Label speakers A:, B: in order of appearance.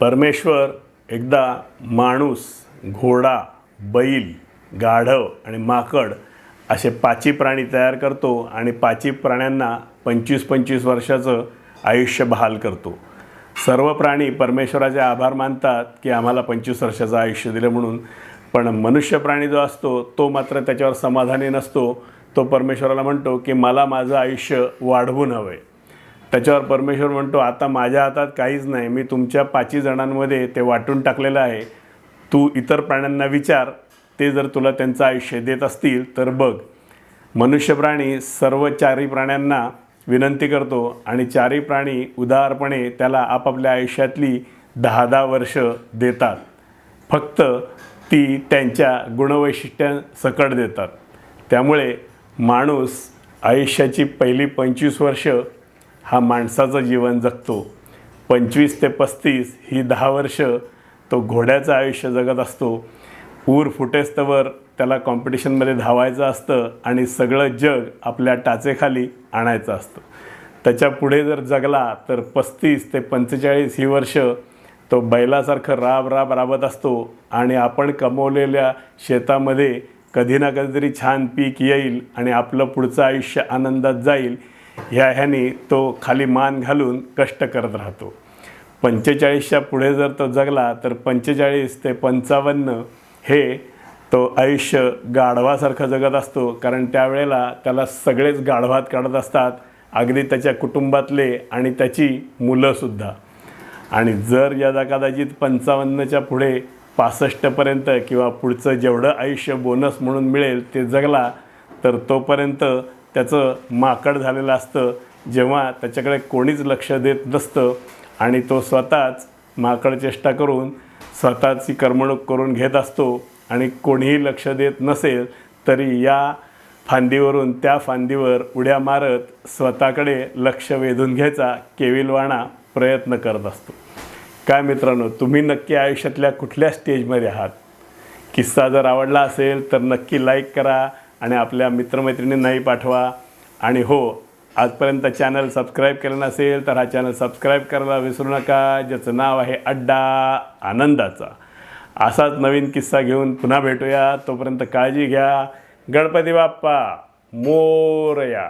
A: परमेश्वर एकदा माणूस, घोडा, बैल, गाढव आणि माकड असे पाची प्राणी तयार करतो आणि पाची प्राण्यांना 25-25 वर्षाचं आयुष्य बहाल करतो। सर्व प्राणी परमेश्वराचे आभार मानतात की आम्हाला 25 वर्षाचं आयुष्य दिलं म्हणून, पण मनुष्य प्राणी जो असतो तो मात्र त्याच्यावर समाधानी नसतो। तो परमेश्वराला म्हणतो की मला माझं आयुष्य वाढवून हवं आहे। त्याच्यावर परमेश्वर म्हणतो आता माझ्या हातात काहीच नाही, मी तुमच्या 5 जणांमध्ये ते वाटून टाकलेलं आहे। तू इतर प्राण्यांना विचार, ते जर तुला त्यांचं आयुष्य देत असतील तर बघ। मनुष्य प्राणी सर्व 4 प्राण्यांना विनंती करतो आणि 4 प्राणी उदारपणे त्याला आपापल्या आयुष्यातली 10-10 वर्ष देतात। फक्त ती त्यांच्या गुणवैशिष्ट्यांसकट देतात। त्यामुळे माणूस आयुष्याची पहिली 25 वर्ष हा माणसाचं जीवन जगतो। 25 ते 35 ही 10 वर्ष तो घोड्याचं आयुष्य जगत असतो। ऊर फुटेस्तवर त्याला कॉम्पिटिशनमध्ये धावायचं असतं आणि सगळं जग आपल्या टाचेखाली आणायचं असतं। त्याच्या पुढे जर जगला तर 35 ते 45 ही वर्ष तो बैलासारखं राबत असतो आणि आपण कमवलेल्या शेतामध्ये कधी ना कधीतरी छान पीक येईल आणि आपलं पुढचं आयुष्य आनंदात जाईल ह्याने तो खाली मान घालून कष्ट करत राहतो। 45च्या पुढे जर तो जगला तर 45 ते 55 हे तो आयुष्य गाढवासारखं जगत असतो, कारण त्यावेळेला त्याला सगळेच गाढवात काढत असतात, अगदी त्याच्या कुटुंबातले आणि त्याची मुलंसुद्धा। आणि जर यदा कदाचित 55च्या पुढे 65पर्यंत किंवा पुढचं जेवढं आयुष्य बोनस म्हणून मिळेल ते जगला तर तोपर्यंत त्याचं माकड झालेलं असतं, जेव्हा त्याच्याकडे कोणीच लक्ष देत नसतं आणि तो स्वतःच माकड चेष्टा करून स्वतःची करमणूक करून घेत असतो आणि कोणीही लक्ष देत नसेल तरी या फांदीवरून त्या फांदीवर उड्या मारत स्वतःकडे लक्ष वेधून घ्यायचा केविलवाणा प्रयत्न करत असतो। काय मित्रांनो, तुम्ही नक्की आयुष्यातल्या कुठल्या स्टेजमध्ये आहात? किस्सा जर आवडला असेल तर नक्की लाईक करा आणि आपल्या मित्रमैत्रिणींनाही पाठवा। आणि हो, आजपर्यंत चॅनल सबस्क्राईब केलं नसेल तर हा चॅनल सबस्क्राईब करायला विसरू नका, ज्याचं नाव आहे अड्डा आनंदाचा। असाच नवीन किस्सा घेऊन पुन्हा भेटूया, तोपर्यंत काळजी घ्या। गणपती बाप्पा मोरया।